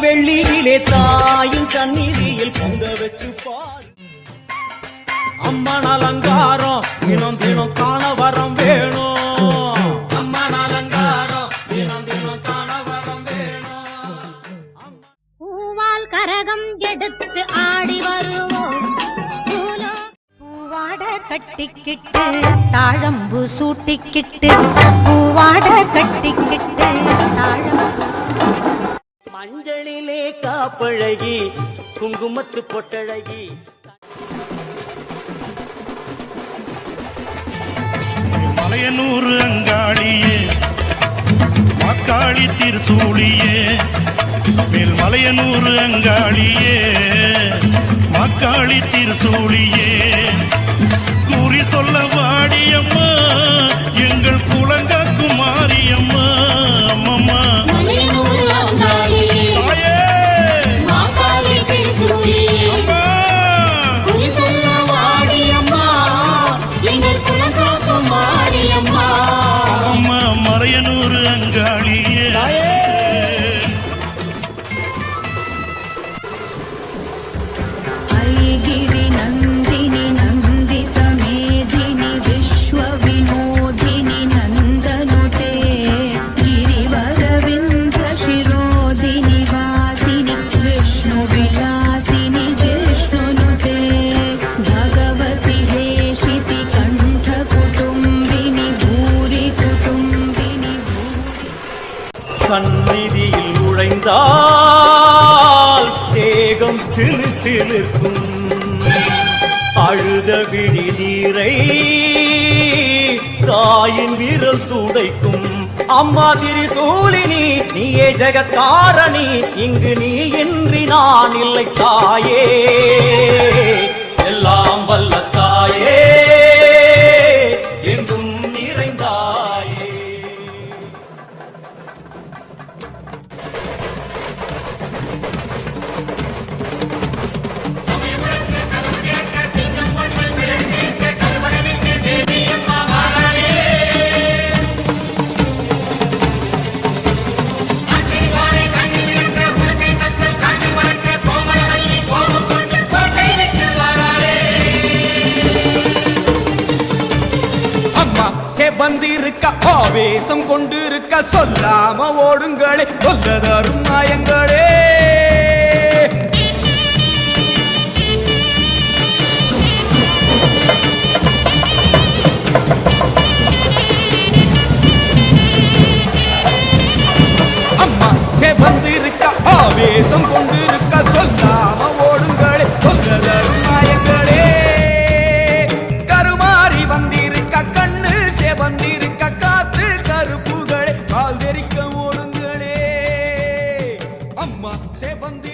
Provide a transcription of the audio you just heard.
வெள்ளியிலே தாயின் சந்நிதியில் பொங்க வச்சு பார். அம்மன் அலங்காரம் தினம் தினம் காண வரம் வேணும். அம்மன் அலங்காரம் தினம் தினம் காண வரம் வேணும். பூவால் கரகம் எடுத்து ஆடி வருவோம். பூவாட கட்டிக்கிட்டு தாழம்பு சூட்டிக்கிட்டு பூவாட கட்டிக்கிட்டு தாழம்பு மஞ்சளிலே காப்பழகி குங்குமத்து பொட்டழகி மலையனூர் அங்காளியே மாக்காளி திருசூழியே மேல் மலையனூர் அங்காளியே மாக்காளி திருசூழியே கூறி சொல்ல வாடியம்மா எங்கள் குலங்காக்கு மாரியம்மா அம்மம்மா அம்மா மலையனூர் அங்காளியே ஐகிரி நந்தினி நந்தித மேதினி விஸ்வ வினோதினி நந்தனுதே गिरिवरविन्द शिरोधिनि वासिनि विष्णु विलासिनि जिष्णुनुते भगवति हेशिति कण्ठ कुटुम्बिनि भूरि कुटुम्बिनि भूरि சந்நிதியில் நுழைந்தால் தேகம் சிலு சிலுக்கும். அழுத விழி நீரை தாயின் விரல் துடைக்கும். அம்மா திரிசூலினி நீயே ஜெகத்காரணி, இங்கு நீ இன்றி நான் இல்லை தாயே. எல்லாம் வல்ல தாயே எங்கும் நிறைந்தாயே. வந்திருக்க ஆவேசம் கொண்டிருக்க சொல்லாம ஓடுங்களே சொல்லதரும் நாயங்களே. அம்மா வந்திருக்க ஆவேசம் கொண்டிருக்க சொல்லாம ஓடுங்களே சொல்லதரும் நாயங்களே. கருமாறி வந்திருக்க கண்ணு வந்திருக்க காத்து கருப்புகளே கால் தெரிக்க ஓடுங்களே. அம்மா சேவந்தி